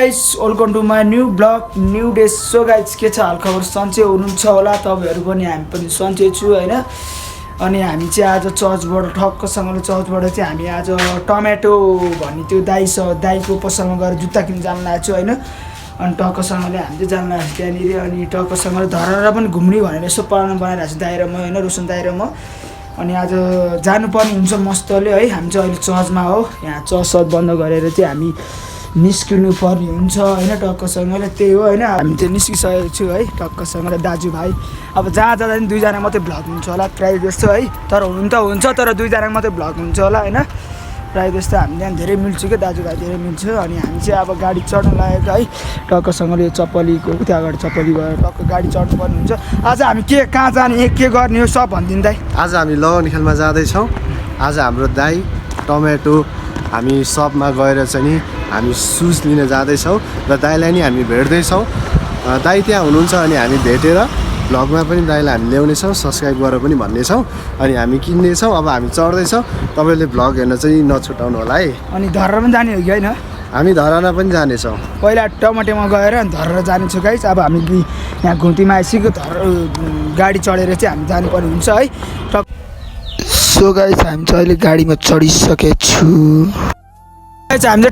Guys welcome to my new blog new day. So guys के छ हालखबर, सन्चै हुनुहुन्छ होला तपाईँहरू पनि, हामी पनि सन्चै छु होइन। अनि हामी चाहिँ आज चर्चबाट ठक्कसँगले चर्चबाट चाहिँ हामी आज टमेटो भन्ने त्यो दाईको पसलमा गएर जुत्ता किन्न जान लागेको छु होइन। अनि टक्कसँगले हामी चाहिँ जान लागेको छु त्यहाँनिर। अनि टक्कसँगले धरेर पनि घुम्ने भनेर यसो प्लान बनाइरहेको छु दाइ र म होइन, रोशन दाइ र म। अनि आज जानुपर्ने हुन्छ मस्तले है। हामी चाहिँ अहिले चर्चमा हो, यहाँ चर्च बन्द गरेर चाहिँ हामी निस्किनु पर्ने हुन्छ होइन। टक्कसँगले त्यही हो होइन, हामी चाहिँ निस्किसकेको छु है टक्कसँगले दाजुभाइ। अब जहाँ जाँदा पनि दुईजना मात्रै भ्लग हुन्छ होला प्रायः जस्तो है, तर हुनु त हुन्छ तर दुईजना मात्रै भ्लग हुन्छ होला होइन। प्रायः जस्तो हामी त्यहाँ धेरै मिल्छु क्या दाजुभाइ, धेरै मिल्छ। अनि हामी चाहिँ अब गाडी चढ्न लागेको है टक्कसँगले चप्पलीको त्यो अगाडि चप्पली गएर टक्क गाडी चढ्नु पर्ने हुन्छ। आज हामी कहाँ जाने के गर्ने हो सब भनिदिनु दाइ। आज हामी लगनखेलमा जाँदैछौँ। आज हाम्रो दाइ टमेटो हामी सपमा गएर चाहिँ नि हामी सुज लिन जाँदैछौँ र दाइलाई नि हामी भेट्दैछौँ। दाइ त्यहाँ हुनुहुन्छ अनि हामी भेटेर भ्लगमा पनि दाइलाई हामी ल्याउनेछौँ, सब्सक्राइब गरेर पनि भन्नेछौँ। अनि हामी किन्नेछौँ। अब हामी चढ्दैछौँ, तपाईँले भ्लग हेर्न चाहिँ नछुटाउनु होला है। अनि धरेर पनि जाने हो कि होइन? हामी धराना पनि जानेछौँ। पहिला टमाटोमा गएर धरेर जानेछौँ गाइस। अब हामी यहाँ घुम्तीमा आइसक्यो, गाडी चढेर चाहिँ हामी जानुपर्ने हुन्छ है। सो गाइस हामी चाहिँ अहिले गाडीमा चढिसकेको छु। हामी चाहिँ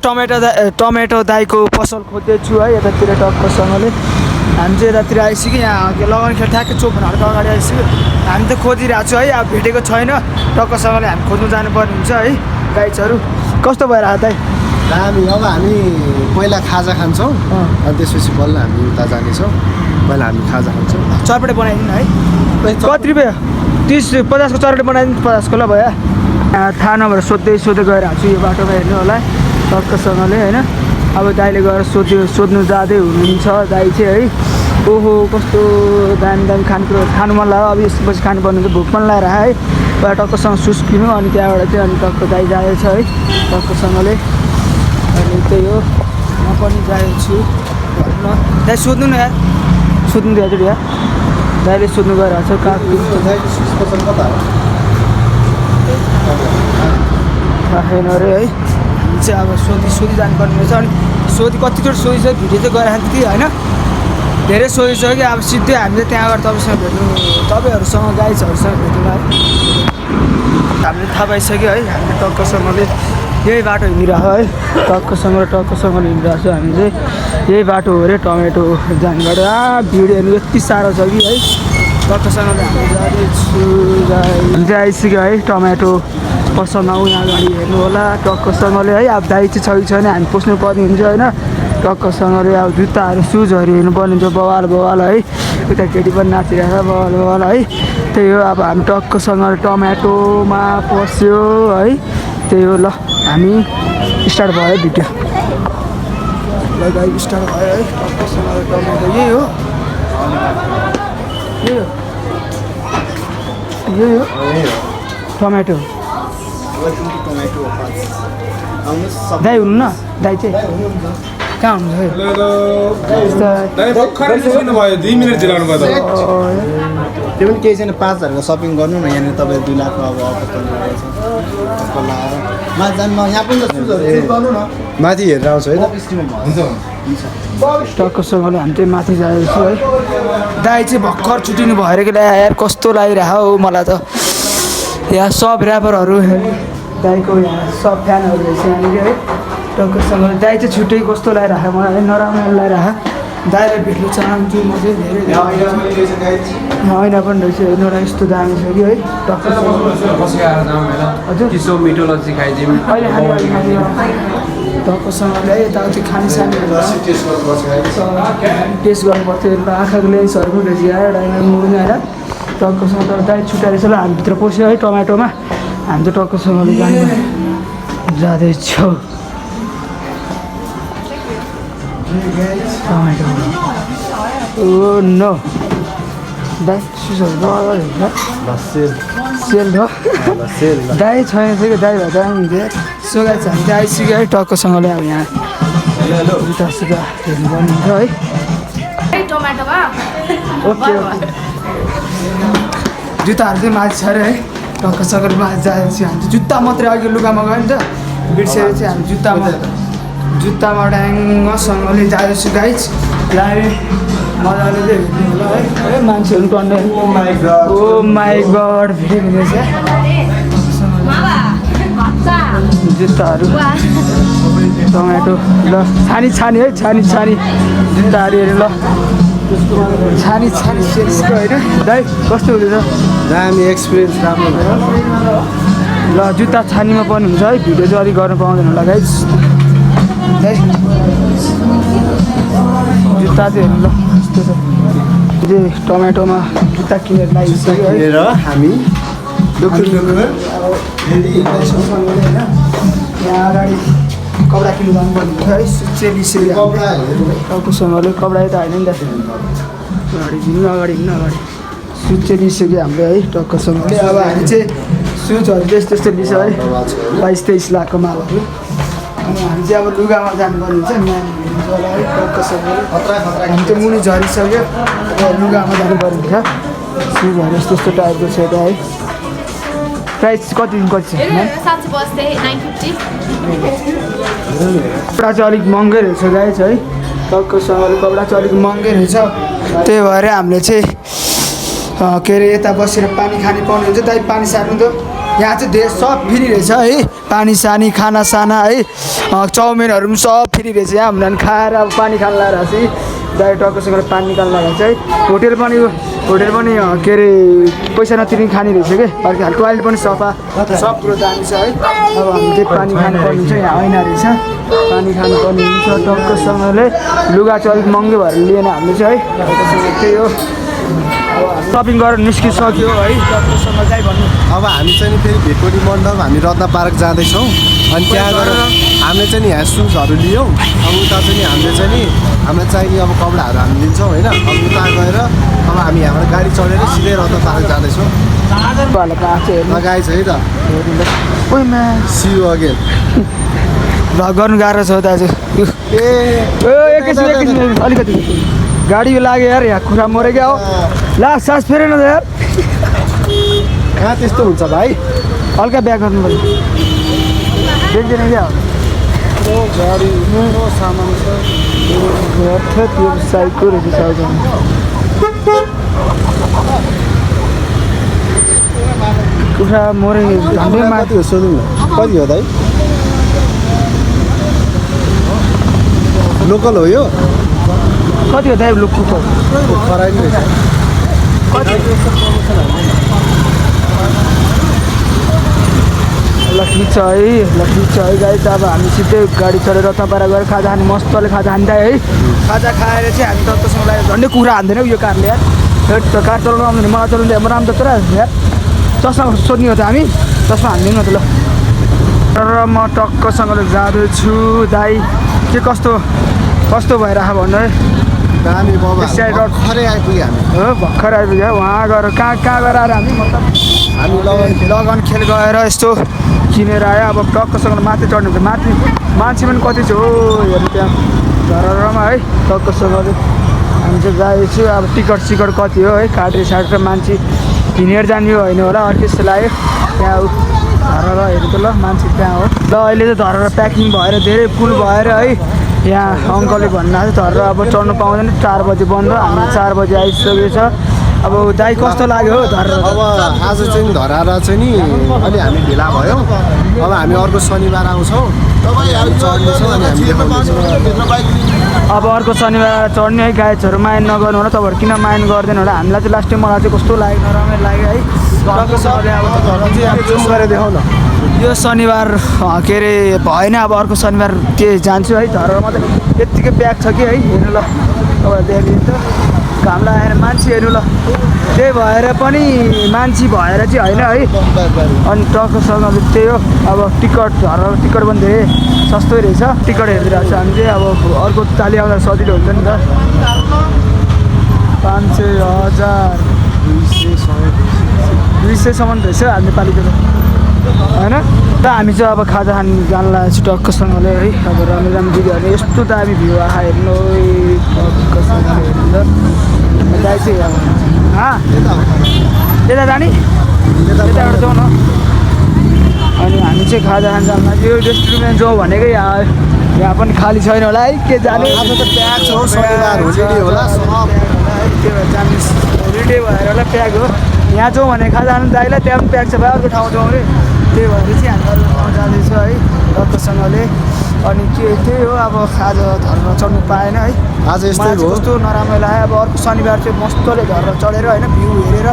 टमेटो दाईको पसल खोज्दैछु है यतातिर टक्कसँगले। हामी चाहिँ यतातिर आइसक्यो, यहाँ लगन खेल ठ्याक्कै चोकभन्दा अगाडि आइसक्यो। हामी त खोजिरहेको छु है, अब भेटेको छैन। टक्कसँगले हामी खोज्नु जानुपर्ने हुन्छ है। गाइजहरू कस्तो भइरहेको दाइ? अब हामी पहिला खाजा खान्छौँ अनि त्यसपछि बल्ल हामी उता जानेछौँ। पहिला हामी खाजा खान्छौँ। चटपटे बनाइदिनु है। कति रुपियाँ? 30-50 को चटपटे बनाइदिनु। 50 को ल भयो। थाहा नभएर सोध्दै गएर छु यो बाटोमा हेर्नु होला टक्कसँगले होइन। अब दाइले गएर सोध्नु जाँदै हुनुहुन्छ दाइ चाहिँ है। ओहो कस्तो दामी दामी खानेकुरो खानु मन लाग्यो। अब यसपछि खानुपर्ने हुन्छ, भोक पनि लागेर है। पहिला टक्कसँग सुस किन्नु अनि त्यहाँबाट चाहिँ अनि टक्क दाइ जाएछ है टक्कसँगले। अनि त्यही हो, म पनि जाएको छु। दाइ सोध्नु न यार, सोध्नु दिएको यार। दाइले सोध्नु गइरहेको छ कहाँ छैन अरे है। हामी चाहिँ अब सोधी जानुपर्ने रहेछ। अनि कतिचोटि सोधिसक्यो, भिडियो चाहिँ गइरहेको थियो होइन, धेरै सोधिसक्यो कि अब सिधै हामीले त्यहाँ गएर तपाईँसँग भेट्नु, तपाईँहरूसँग गाइजहरूसँग भेट्नु है। हामीले थाहा पाइसक्यो है। हामीले टक्कसँगले यही बाटो हिँडिरहेको है, टक्कसँगले हिँडिरहेको छ। हामी चाहिँ यही बाटो हो अरे टमेटो जाने बाटो। भिडियोहरू यति साह्रो छ कि है। टक्कसँगले हामी जाँदैछु, हामी चाहिँ आइसक्यो है टमेटो पसलमा। यहाँ अगाडि हेर्नु होला टक्कसँगले है। अब दाइ चाहिँ छैन, हामी पस्नु पर्ने हुन्छ होइन। टक्कसँगले अब जुत्ताहरू सुजहरू हेर्नुपर्ने हुन्छ। बवाल है, उता केटी पनि नाचिरहेको छ बवाल है। त्यही हो, अब हामी टक्कसँगले टमेटोमा पस्यो है। त्यही हो, ल हामी स्टार्ट भयो भिडियो। ल गाई स्टार्ट भयो है टक्कसँगले टमेटो। यही हो टमेटो। दाइ हुनु न, दाइ चाहिँ कहाँ हुनुहुन्छ? त्यो पनि केही छैन, 5,000को सपिङ गर्नु न। यहाँनिर तपाईँ 2 लाखको अब माथि जानु यहाँ पनि गर्नु न। माथि हेरेर आउँछ है। टक्कसँगले हामी चाहिँ माथि जाएको छु है। दाइ चाहिँ भर्खर छुट्टिनु भएर कि यार कस्तो लागिरहेको हो मलाई त। यहाँ सब ऱ्यापरहरू दाइको यहाँ सब फ्यानहरू रहेछ यहाँनिर है। टक्कसँगले दाइ चाहिँ छुट्टै कस्तो लागिरहेको मलाई, नराम्रो लागिरहेको। दाइलाई भेट्नु चाहन्छु म चाहिँ धेरै। होइन पनि रहेछ हेर्नु र यस्तो दामी छ कि है। हजुर मिठो लस्सी खाइदिउँ अहिले टक्कसँगले है यताउति खानेसानेहरू टेस्ट गर्नुपर्थ्यो। आँखाको लेन्सहरू पनि रहेछ यार डाइनर मुनि होइन। टक्कसँग तर दाइ छुट्याएर रहेछ। ल हामीभित्र पस्यो है टमेटोमा। हामी त टक्कसँगले जाँदैछौँ टमेटो। ओ नो दाइ सुसहरू सेल भयो दाइ छैन थियो दाइ भए दाइ। सो गाइस हामी चाहिँ आइसक्यो है टक्कसँगले। अब यहाँ जुत्ता सुत्ता हेर्नुपर्ने हुन्छ है। ओके जुत्ताहरू चाहिँ माथि छ अरे है। टक्कसँगले माथि जाँदैछ। हामी जुत्ता मात्रै अघि लुगा मगायो नि त, बिर्सेर चाहिँ हामी जुत्ता जुत्तामा ड्याङ्गसँगले जाँदैछु गाइज लाइभ मजाले चाहिँ हेर्नु होला है मान्छेहरू टन्डे ओ माई गड भिडियो हुँदैछ जुत्ताहरू टमाटो ल छानी है छानी जुत्ताहरू हेर्नु ल छानी सेल्सको होइन दाइ कस्तो हुँदैछ दामी एक्सपिरियन्स राम्रो भयो ल जुत्ता छानीमा पनि हुन्छ है भिडियो चाहिँ अलिक गर्नु पाउँदैन होला गाइज है जुत्ता चाहिँ हेर्नु ल कस्तो छ त्यो टमाटोमा जुत्ता किनेर लगाइसक्यो है र हामी होइन यहाँ अगाडि कपडा किन्नु जानुपर्ने हुन्छ है सुचेलिसक्यो टाउकोसँगले कपडा यता होइन नि त अगाडि अगाडि सुचेलिसक्यो हाम्रो है टक्कसँगले अब हामी चाहिँ सुजहरू त्यस्तो लिन्छ है 22-23 लाखको मालहरू अनि हामी चाहिँ अब लुगामा जानुपर्ने हुन्छ नानीहरू होला है टक्कसँगले हामी चाहिँ मुनि झरिसक्यो अब लुगामा जानुपर्ने हुन्छ सुजहरू यस्तो टाइपको छ यता है प्राइस कति छ कपडा चाहिँ अलिक महँगै रहेछ गाइस है टक्कसँगले कपडा चाहिँ अलिक महँगै रहेछ त्यही भएर हामीले चाहिँ के अरे यता बसेर पानी खाने पाउने हुन्छ दाइ पानी सार्नु त यहाँ चाहिँ धेरै सब फ्री रहेछ है पानी सानी खानासाना है चाउमिनहरू पनि सब फ्री रहेछ यहाँ हामीलाई खाएर अब पानी खान लगाएर चाहिँ दाइ टक्कसँगले पानी निकाल्न लगाएर चाहिँ होटेल पनि के अरे पैसा नतिर्ने खाने रहेछ कि अर्को हाल टोइलेट पनि सफा सब कुरो दामी छ है अब हामी चाहिँ पानी खानुपर्ने हुन्छ यहाँ ऐना रहेछ पानी खानुपर्ने हुन्छ टक्कसँगले लुगा चाहिँ अलिक महँगो भएर लिएन हामीले चाहिँ है टक्कसँग त्यही हो सपिङ गरेर निस्किसक्यो है टक्कसँग चाहिँ भन्नु अब हामी चाहिँ नि फेरि भेटकोटी मण्डप हामी रत्न पार्क जाँदैछौँ अनि त्यहाँ गएर हामीले चाहिँ नि यहाँ सुजहरू लियौँ अब उता चाहिँ नि हामीले चाहिँ नि हामीलाई चाहिने अब कपडाहरू हामी लिन्छौँ होइन अब उता गएर अब हामी यहाँबाट गाडी चढेर सिधै रत्न पार्क जाँदैछौँ लगाएछ है त सियु अगेन भ्लग गर्नु गाह्रो छ दाजु एकैछिन अलिकति गाडी लाग्यो यार यहाँ खुरा मऱ्यो क्या हो ला सास फेरेन त यार कहाँ त्यस्तो हुन्छ भाइ हल्का ब्याक गर्नु पर्यो देख्दैन क्या गाडी सामान छ त्यो साइडको रहेछ साइडमा कुखुरा मरे झन्डै कति हो सोधौँ न कति हो दाइ लोकल हो यो कति हो दाइ कुखुरा खराइ रहेछ लक्ष्मी छ है गाई त अब हामी सिधै गाडी चढेर रत्नपारा गएर खाजा खाने मस्तले खाजा खान्छ है खाजा खाएर चाहिँ हामी टक्कसँग लाग्यो झन्डै कुखुरा हान्दैनौँ यो कारले यार कार चलाउनु आउँदैन मलाई चलाउनु म राम्रो त तर यार चस्मा सोध्ने हो त हामी चस्मा हान्दैनौँ न त ल र म टक्कसँगले जाँदैछु दाई के कस्तो भइरह भन्नु है दामी बाबा भर्खरै आइपुग्यो हामी हो भर्खर आइपुग्यो उहाँ गएर कहाँ गएर आएर हामी मतलब हामी लगन खेल गएर यस्तो किनेर आयो अब टक्कसँग माथि चढ्नु हुन्छ माथि मान्छे पनि कति छ हो हेर्नु त्यहाँ झररमा है टक्कसँगले हामी चाहिँ गएछु अब टिकट कति हो है काटेर मान्छे हिँडेर जाने होइन होला अर्कै जस्तो लाग्यो त्यहाँ धरेर हेरेको ल मान्छे त्यहाँ हो ल अहिले चाहिँ धरेर प्याकिङ भएर धेरै फुल भएर है यहाँ अङ्कलले भन्नु धरेर अब चढ्नु पाउँदैन 4 बजी बन्द हामी 4 बजी आइसकेको छ अब दाइ कस्तो लाग्यो हो धरेर अब आज चाहिँ धराएर चाहिँ नि अलि हामी ढिला भयौँ अब हामी अर्को शनिबार आउँछौँ चढ्नेछौँ अनि हामी देखाउँदैछौँ अब अर्को शनिबार चढ्ने है गाइजहरू माइन्ड नगर्नु होला तपाईँहरू किन माइन्ड गर्दैन होला हामीलाई चाहिँ लास्ट टाइम मलाई चाहिँ कस्तो लाग्यो नराम्रो लाग्यो है गरेर देखाउँ न यो शनिबार के अरे भएन अब अर्को शनिबार के जान्छु है धरेरमा त यत्तिकै प्याक छ कि है हेर्नु ल तपाईँहरू देखाइदिनु त घाम लगाएर मान्छे हेर्नु ल त्यही भएर पनि मान्छे भएर चाहिँ होइन है अनि टक्कसँग त्यही हो अब टिकट धरेर टिकट पनि धेरै सस्तै रहेछ टिकट हेरिरहेको छ हामी चाहिँ अब अर्को चाली आउँदा सजिलो हुन्छ नि त 500 1000 200सम्म रहेछ हामी नेपालीको होइन त हामी चाहिँ अब खाजा खान जान लागेको छु टक्कसँगले है अब राम्रो दिदीहरूले यस्तो दामी भ्यू आएको हेर्नु टक्कसँगले हेर्नु दाइ चाहिँ यता जाने यताबाट जाउँ न अनि हामी चाहिँ खाजा खान जान लाग्यो यो रेस्टुरेन्ट जाउँ भनेकै यहाँ पनि खाली छैन होला है के जाने आज त प्याक छ हौ, शनिबार होलिडे होला सब। त्यही भएर जाने होलिडे भएर होला प्याक हो। यहाँ जाउँ भने खाजा खानु दाइलाई त्यहाँ पनि प्याक छ भाइ अर्को ठाउँ जाउँ अरे त्यही भएर चाहिँ हामी अर्को ठाउँ जाँदैछौँ है डक्टरसँगले। अनि के त्यही हो अब आज धर्म चढ्नु पाएन है आज यस्तै मलाई चाहिँ हो। कस्तो नराम्रो लाग्यो। अब अर्को शनिबार चाहिँ मस्तले धर्म चढेर होइन भ्यू हेरेर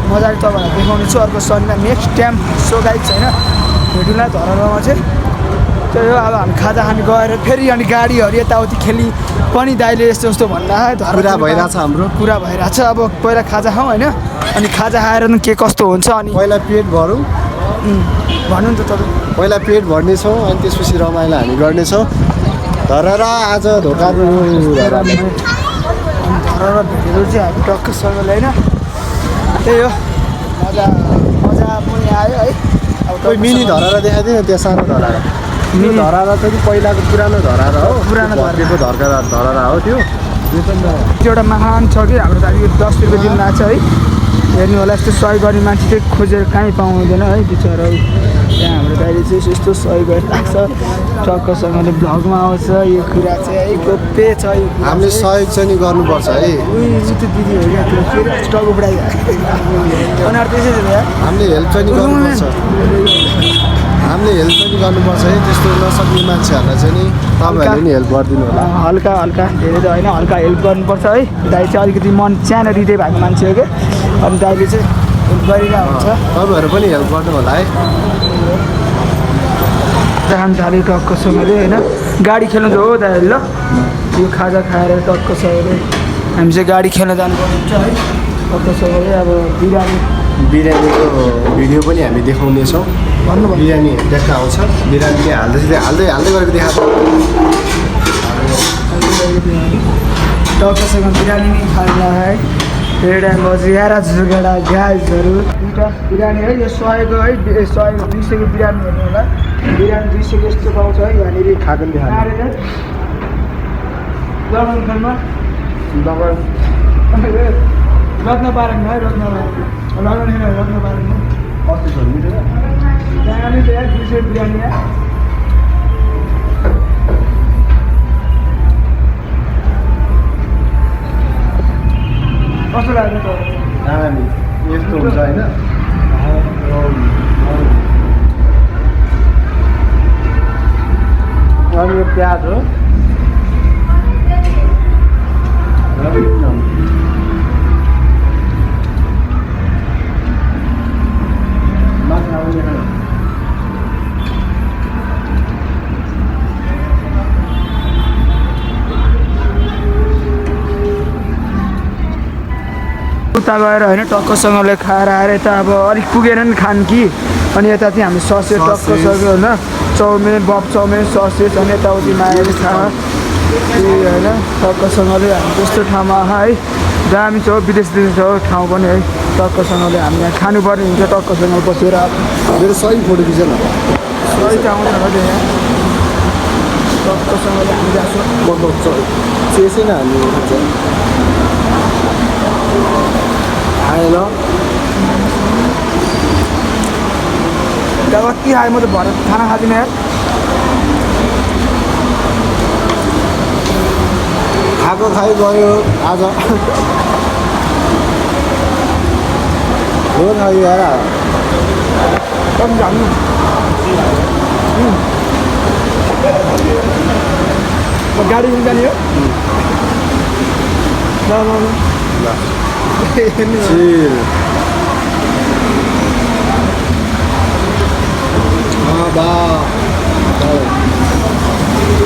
मजाले तपाईँहरूलाई देखाउने छु अर्को शनिबार नेक्स्ट टाइम सो गाइड छैन भेटौँला धर्ममा चाहिँ। त्यही हो अब हामी खाजा खानु गएर फेरि अनि गाडीहरू यताउति खेली पनि दाइले यस्तो यस्तो भन्दा कुरा भइरहेछ हाम्रो। कुरा भइरहेछ। अब पहिला खाजा खाउँ होइन अनि खाजा खाएर के कस्तो हुन्छ अनि पहिला पेट भरौँ, भन्नु नि त तपाईँ। पहिला पेट भर्नेछौँ अनि त्यसपछि रमाइलो हामी गर्नेछौँ। धरेर आज धोका धरेर भेटेर चाहिँ हामी टक्कसँगले होइन त्यही हो मजा मजा पनि आयो है। अब कोही मिनी धराएर देखाइदियो त्यहाँ सानो धराएर। मिनी धराएर त कि पहिलाको पुरानो धराएर हो, पुरानो भर्केको धराएर हो त्यो। त्यो एउटा महान छ कि हाम्रो दाजु 10 रुपियाँ दिनु लाग्छ है। हेर्नु होला यस्तो सहयोग गर्ने मान्छे चाहिँ खोजेर कहीँ पाउँदैन है बिचरा। त्यहाँ हाम्रो दाइले चाहिँ यस्तो सहयोग गरिरहेको छ टक्कसँगले भ्लगमा आउँछ यो कुरा चाहिँ है गोप्य छ यो कुरा हामीले चाहिँ। सहयोग चाहिँ नि गर्नुपर्छ है। त्यो दिदी हो क्या त्यो फेरि स्टक उडाइ अनुहार त्यसै छ यार। हामीले हेल्प चाहिँ नि गर्नुपर्छ, हामीले हेल्प पनि गर्नुपर्छ है। त्यस्तो नसक्ने मान्छेहरूलाई चाहिँ नि तपाईँहरूले नि हेल्प गरिदिनु होला। हल्का हल्का धेरै त होइन हल्का हेल्प गर्नुपर्छ है। दाइ चाहिँ अलिकति मन सानो हृदय भएको मान्छे हो क्या अनि दाइले चाहिँ हेल्प गरिरहेको हुन्छ। तपाईँहरू पनि हेल्प गर्नु होला है। खान थाल्यो टक्कसँगले होइन गाडी खेल्नु त हो दाइ ल यो खाजा खाएर टक्कसँगले हामी चाहिँ गाडी खेल्न जानुपर्ने हुन्छ है टक्कसँगले। अब बिरयानीको भिडियो पनि हामी देखाउनेछौँ। भन्नुभयो बिरयानी देख्न आउँछ, बिरयानी चाहिँ हाल्दै गरेको देखाएको। टक्कसँग बिरयानी नै खानु है धेरै टाइम बजी हेरा झुगेडा ग्यासहरू दुइटा बिरयानी है यो 100को है 100 200को बिरयानी हेर्नु होला। बिरयानी 200को यस्तो पाउँछ है यहाँनिर खाएको देखाएको। लग्नमा रत्न पारेन है रत्न पारेन कस्तो छ मिठो छ? त्यहाँ नि त्यहाँ 200 बिरयानी है। कस्तो लाग्यो त दामी यस्तो हुन्छ होइन। अनि यो प्याज हो। उता गएर होइन टक्कसँगले खाएर आएर यता अब अलिक पुगेन नि खान कि अनि यता चाहिँ हामी ससेज टक्कसँगले होइन चाउमिन बफ चाउमिन ससेज अनि यताउति माएर खा होइन टक्कसँगले हामी त्यस्तो ठाउँमा है दामी छ विदेश छ ठाउँ पनि है टक्कसँगले हामी यहाँ खानुपर्ने हुन्छ टक्कसँग बसेर मेरो सही फोटो खिच न। सही त आउँदैन हो यहाँ टक्कसँगले हामी जान्छौँ चेसै न हामी आएन। कति आयो म त भरे खाना खाँदिनँ यार। खाएको खाइ गयो आज हो खायो यार। कति जानु गाडी जाने हो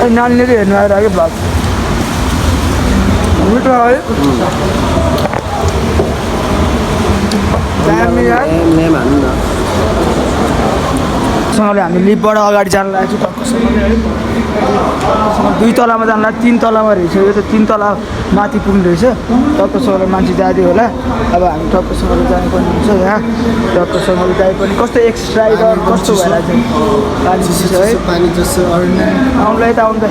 नानीले चाहिँ हेर्नु आएर कि भ्लग मिठो है दामी है। सँगले हामी लिफ्टबाट अगाडि जान लागेको छु टक्कसँगले है। 2 तलामा जानु लाग्यो 3 तलामा रहेछ यो त 3 तला माथि पुग्ने रहेछ टक्कसँगले मान्छे जाँदै होला। अब हामी टक्कसँगले जानुपर्ने हुन्छ यहाँ टक्कसँगले गए पनि कस्तो एक्सट्राइडर कस्तो भएर चाहिँ पानी चिसो है पानी जस्तो आउँदै त आउँदै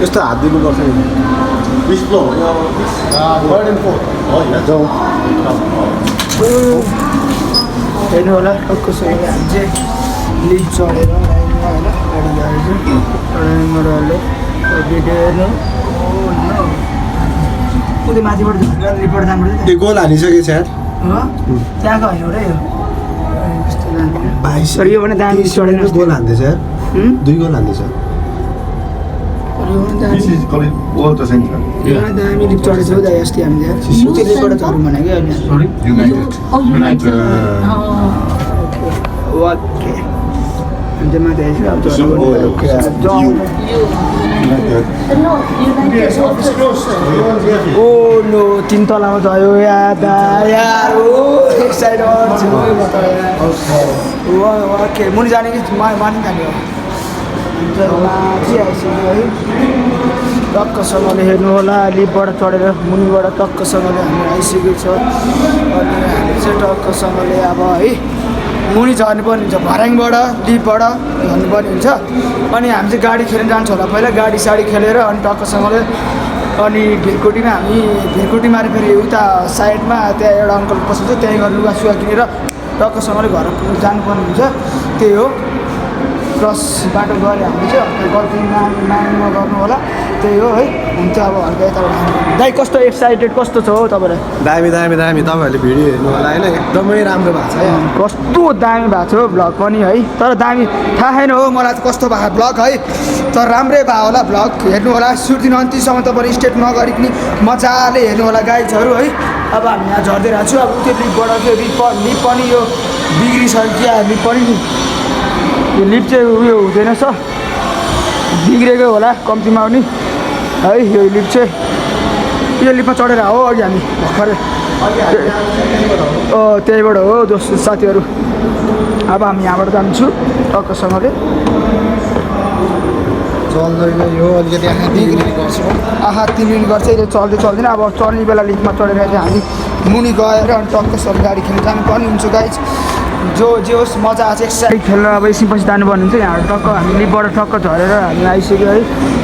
यस्तो हात दिनुपर्छ नि। हेर्नु होला टक्कसँगले हामी चाहिँ लिफ्ट चढेर लाइनमा होइन गाडी झरेर भिडियो हेर्नु उतै माथिबाट झरेर लिफ्टबाट जानुपर्छ त्यो गोल हालिसकेको छ यार त्यहाँको होइन र यो यस्तो जानु भाइ तर यो भने दामी चढेर गोल हान्दैछ यार 2 गोल हान्दैछ दामी लिफ्ट चढेको छ दाइ अस्ति हामीले त्यो लिफ्टबाट झरौँ भनेको अहिले ओके हामी चाहिँ माथि आइसक्यो अब ओ नो 3 तलामा गयो यार एक साइड ओके मुनि जाने कि माथि जाने हो माथि आइसक्यो है टक्कसँगले हेर्नु होला लिफ्टबाट चढेर मुनिबाट टक्कसँगले हामी आइसकेको छ अनि हामी चाहिँ टक्कसँगले अब है मुनि झर्नुपर्ने हुन्छ भर्याङबाट लिफ्टबाट झर्नुपर्ने हुन्छ अनि हामी चाहिँ गाडी खेल्न जान्छ होला पहिला गाडी साडी खेलेर अनि टक्कसँगले अनि भिरकोटीमा हामी भिरकोटी मारे फेरि उता साइडमा त्यहाँ एउटा अङ्कल बस्छ त्यहीँ गएर लुगा सुगा किनेर टक्कसँगले घर जानुपर्ने हुन्छ त्यही हो क्रस बाटो गऱ्यो हामी चाहिँ गल्ती नानीमा गर्नु होला त्यही हो है हुन्छ अब हल्का यताबाट दाइ कस्तो एक्साइटेड कस्तो छ हो तपाईँलाई दामी दामी दामी तपाईँहरूले भिडियो हेर्नु होला होइन एकदमै राम्रो भएको छ है कस्तो दामी भएको छ भ्लग पनि है तर दामी थाहा छैन हो मलाई त कस्तो भएको भ्लग है तर राम्रै भयो होला भ्लग हेर्नु होला सुरुदेखि अन्तिमसम्म तपाईँले स्टेप नगरिकन मजाले हेर्नु होला गाइजहरू है अब हामी यहाँ झर्दै रहेको छु अब त्यो लिफ्टबाट त्यो लिफ्ट पनि यो बिग्रिसक्यो लिफ्ट पनि यो लिफ्ट चाहिँ उयो हुँदैन छ बिग्रेको होला कम्तीमा पनि है यो लिफ्ट चाहिँ यो लिफ्टमा चढेर हो अघि हामी भर्खरै त्यहीबाट हो दोस्तो साथीहरू अब हामी यहाँबाट जान्छु टक्कसँगले चल्दैन यो अलिकति आँखा तिर्ने गर्छ अहिले चल्दै चल्दैन अब चल्ने बेला लिफ्टमा चढेर चाहिँ हामी मुनि गएर अनि टक्कसँग गाडी खेल्न जानुपर्ने हुन्छ गाइज जो जे होस् मजा आएको छ एक्साइट खेल्न अब एकछिनपछि जानुपर्ने हुन्छ यहाँ टक्क हामी लिफ्टबाट टक्क झरेर हामी आइसक्यो है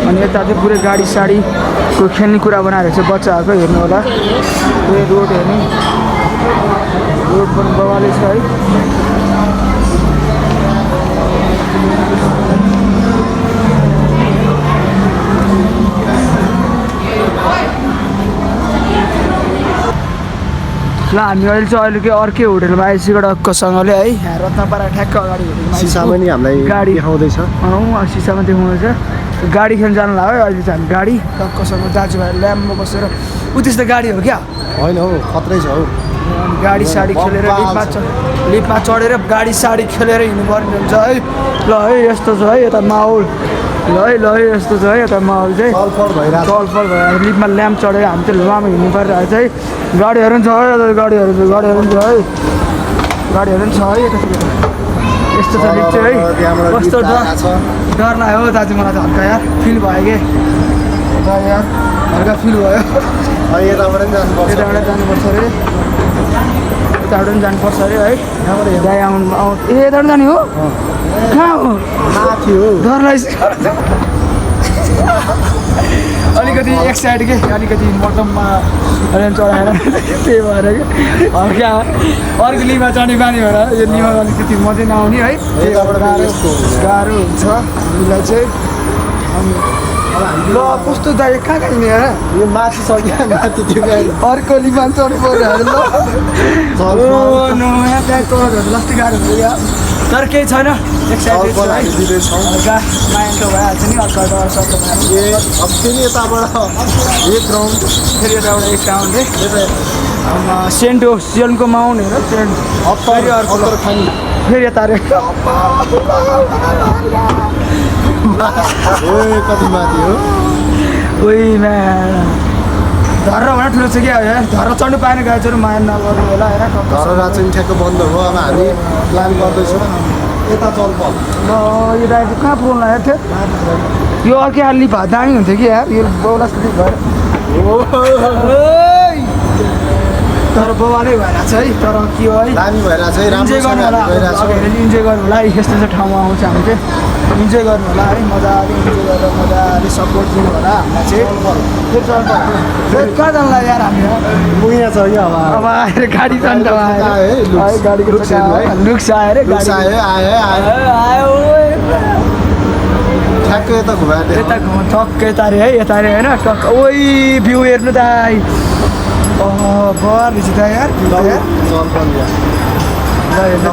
अनि यता चाहिँ पुरै गाडी साडीको खेल्ने कुरा बनाएर चाहिँ बच्चाहरूको हेर्नु होला यो रोड हेर्ने रोड पनि बवाले छ है ल हामी अहिले चाहिँ अहिलेकै अर्कै होटलमा आइसक्यो टक्कसँगले है यहाँ रत्नपारा ठ्याक्क अगाडि होटलमा सिसामा नि हामीलाई गाडी देखाउँदैछ सिसामा देखाउँदैछ गाडी खेल्न जानु लाग्यो अहिले चाहिँ हामी गाडी टक्कसँग दाजुभाइ ल्याम्पमा बसेर ऊ त्यस्तो गाडी हो क्या होइन हौ खत्रै छ हौ गाडी साडी खेलेर लिफ्टमा चढेर गाडी साडी खेलेर हिँड्नुपर्ने हुन्छ है ल है यस्तो छ है यता माहौल ल है यस्तो छ है यता माहौल चाहिँ चलफल भइरहेको चलफल भएर लिफ्टमा ल्याम्प चढेर हामी चाहिँ लामो हिँड्नु परिरहेको छ है गाडीहरू पनि छ है गाडीहरू पनि छ है गाडीहरू पनि छ है यस्तो छ लिफ्ट चाहिँ है कस्तो डर लाग्यो हो दाजु मलाई त हल्का यार फिल भयो कि यार हल्का फिल भयो यताबाट पनि जानुपर्छ यताबाट जानुपर्छ अरे यताबाट पनि जानुपर्छ अरे है दाइ आउनु ए यताबाट जाने हो कहाँ हो माथि हो डर लाग्छ अलिकति एक्साइड के अलिकति मौसममा रेन चढाएर त्यही भएर कि हल्का अर्को लिमा चढ्ने बानी भएर यो लिमा अलिकति मजै नआउने है गाह्रो हुन्छ हामीलाई चाहिँ ल कस्तो दाइ कहाँ हिँड्ने यो माथि सक्यो माथि त्यो अर्को लिमा चढ्नु पऱ्यो अरे ल जस्तै गाह्रो हुन्छ या तर केही छैन एक्साइटेड हल्का माइन्डको भइहाल्छ नि हल्का डर सक्छ फेरि यताबाट एक राउन्ड फेरि यताबाट एक राउन्ड सेन्ट हो सियनको माउन्ट हेर सेन्ट फेरि अर्को खाने फेरि यता रे कति माथि हो उही धर्र भने ठुलो छ क्या धर्र चढ्नु पाएन गाइजहरू माया नगर्नु होला होइन धररा चाहिँ ठ्याक्क बन्द हो अब हामी प्लान गर्दैछौँ यता चलफल ल यो ड्राइभर कहाँ पुग्नु लागेको थियो यो अर्कै हाल्ने भए दामी हुन्थ्यो कि यार यो बौला जस्तो भएर तर बौवालै भइरहेको छ है तर के हो है दामी भइरहेको छ इन्जोय गर्नु होला इन्जोय गर्नु होला यस्तो ठाउँमा आउँछ हामी चाहिँ इन्जोय गर्नु होला है मजाले इन्जोय गरेर मजाले सपोर्ट दिनु होला हामीलाई चाहिँ फेरि चल्छ कहाँ जानु लाग्यो यार हामी मुइया छ क्या अब आएर गाडी जान्छ है गाडीको लुक्स हेर्नु है। लुक्स आएर लुक्स आयो आयो आयो आयो ठ्याक्कै यता घुमाएर यता टक्क यता अरे है यता अरे होइन टक्क ओइ भ्यू हेर्नु त बर रहेछ त यार view त यार चल पनि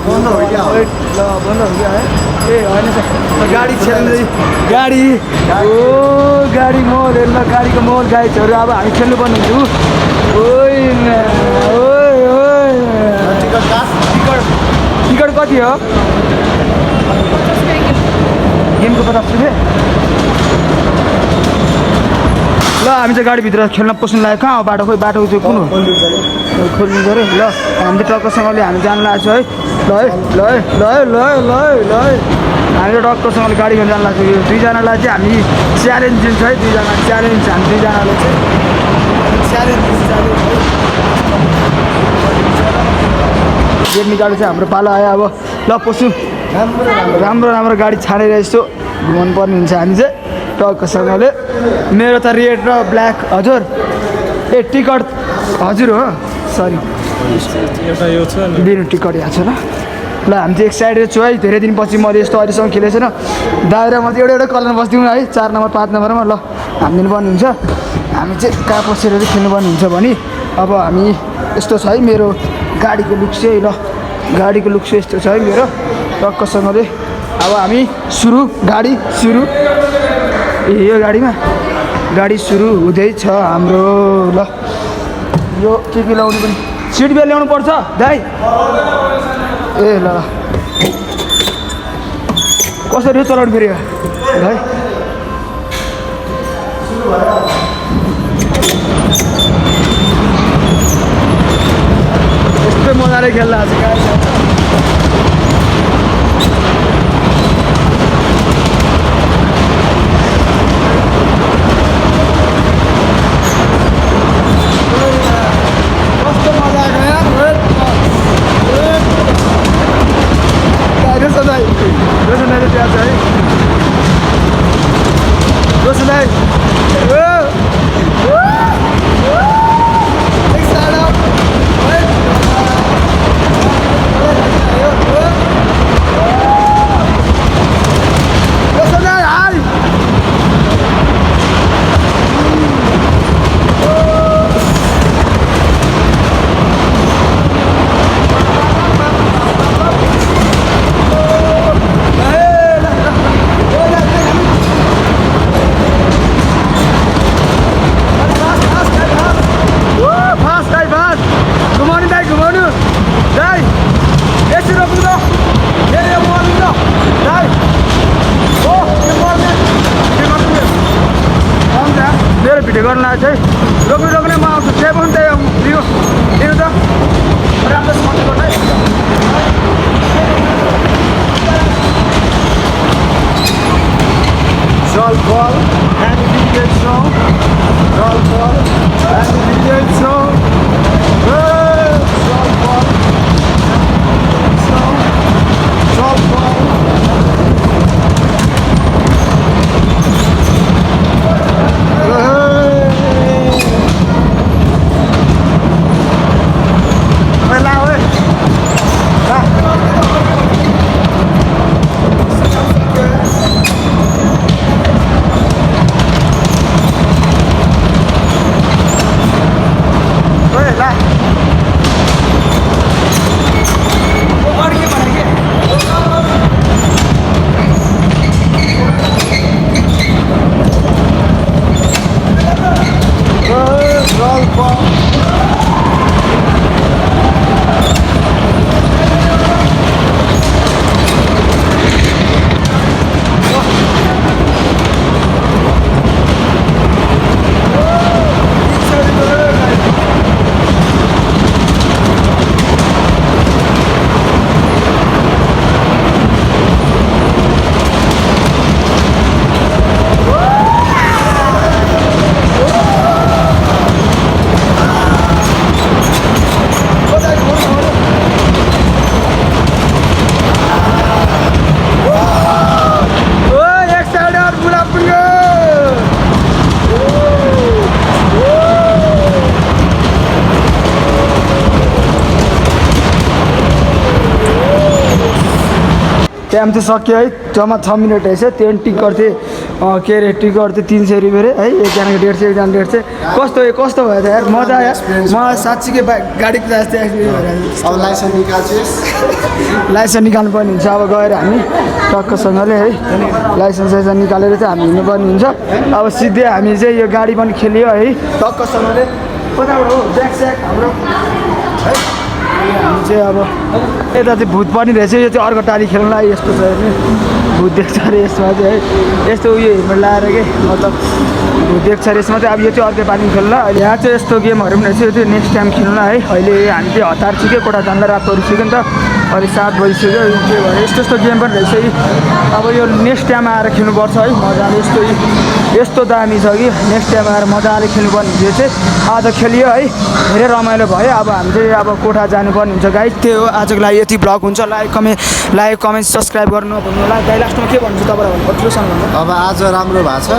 बन्द हो क्या ल बन्द हो क्या है ए होइन त गाडी खेल्दै गाडी ओ गाडी मोल हेर्नु गाडीको मोल गाइजहरू अब हामी खेल्नु पर्ने हुन्छु ओइ ओइ ओइ टिकट कति हो गेमको 50 रुपियाँ ल हामी चाहिँ गाडीभित्र खेल्न पस्नु लाग्यो कहाँ हो बाटो खोइ बाटो चाहिँ कुन हो खोल्नु पऱ्यो ल हामी चाहिँ टक्कसँगले हामी जानु लाग्छौँ है ल है ल है ल है ल है ल है ल है हामी चाहिँ टक्कसँगले गाडी खेल्न जानु लाग्छौँ यो दुईजनालाई चाहिँ हामी च्यालेन्ज दिन्छ है दुईजना च्यालेन्ज हामी दुईजनाले चाहिँ च्यालेन्ज गेट गाडी चाहिँ हाम्रो पालो आयो अब ल पस्यौँ राम्रो राम्रो गाडी छानेर यस्तो घुमाउनु पर्ने हुन्छ हामी चाहिँ टक्कसँगले मेरो त रेड र ब्ल्याक हजुर ए टिकट हजुर हो सरी दिनु टिकट यहाँ छ ल हामी चाहिँ एक्साइटेड छु है धेरै दिनपछि मैले यस्तो अहिलेसम्म खेलेको छैन दाइरामा चाहिँ एउटा कलर बसिदिउँ है 4 नम्बर 5 नम्बरमा ल हामी दिनुपर्ने हुन्छ हामी चाहिँ कहाँ पसेर चाहिँ खेल्नुपर्ने हुन्छ भने अब हामी यस्तो छ है मेरो गाडीको लुक चाहिँ ल गाडीको लुक चाहिँ यस्तो छ है मेरो टक्कसँगले अब हामी सुरु गाडी सुरु यो गाडीमा गाडी सुरु हुँदैछ हाम्रो ल यो के लाउनु पनि सिट बेल्ट ल्याउनु पर्छ दाइ ए ल कसरी चलाउनु फेरि भाइ यस्तै मजाले खेल्दा छ भिडियो गर्न आएको छ है रोक्नु रोक्ने म आउँछु सेभ हुन्छ दिनु दिनु त राम्रोसँग गर्नु है Jolbol and Vision. Jolbol and Vision. Jolbol. Jolbol. Time चाहिँ सक्यो है जम्मा 6 मिनट रहेछ त्यो टिक गर्थेँ के अरे टिक गर्थेँ 300 रुपियाँ अरे है एकजनाको 150 एकजना 150 कस्तो भयो त यार मजा आयो मलाई साँच्चीकै गाडी कुदा जस्तै एक्सपिरियन्स अब लाइसेन्स निकाल्छस् लाइसेन्स निकाल्नु पर्ने हुन्छ अब गएर हामी टक्कसँगले है लाइसेन्स निकालेर चाहिँ हामी हिँड्नुपर्ने हुन्छ अब सिधै हामी चाहिँ यो गाडी पनि खेलियो है टक्कसँगले कताबाट हो ब्याक स्याक हाम्रो है हामी चाहिँ अब यता चाहिँ भूत पनि रहेछ यो चाहिँ अर्को टाढी खेल्नुलाई यस्तो छ नि भूत देख्छ अरे यसमा चाहिँ है यस्तो उयो हेर्नु लाएर के मतलब भूत देख्छ अरे यसमा चाहिँ अब यो चाहिँ अर्कै पानी खेल्नु अहिले यहाँ चाहिँ यस्तो गेमहरू पनि रहेछ यो चाहिँ नेक्स्ट टाइम खेल्नु है अहिले हामी चाहिँ हतार छिक्यो कोठा जाँदा रात परिसक्यो नि त अहिले 7 बजिसक्यो के भएर यस्तो यस्तो गेम पनि रहेछ अब यो नेक्स्ट टाइम आएर खेल्नुपर्छ है मजाले यस्तो दामी छ कि नेक्स्ट टाइम आएर मजाले खेल्नुपर्ने यो चाहिँ आज खेलियो है धेरै रमाइलो भयो अब हामी चाहिँ अब कोठा जानुपर्ने हुन्छ गाइड त्यही हो आजको लागि यति भ्लग हुन्छ लाइक कमेन्ट सब्सक्राइब गर्नु नभन्नु होला गाई लास्टमा के भन्छु तपाईँलाई भन्नु ठुलोसँग भन्नु अब आज राम्रो भएको छ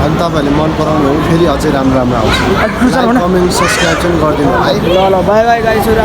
अनि तपाईँहरूले मन पराउनु हो फेरि अझै राम्रो आउँछ कमेन्ट सब्सक्राइब चाहिँ गरिदिनु होला है ल बाई बाई गाई छोरा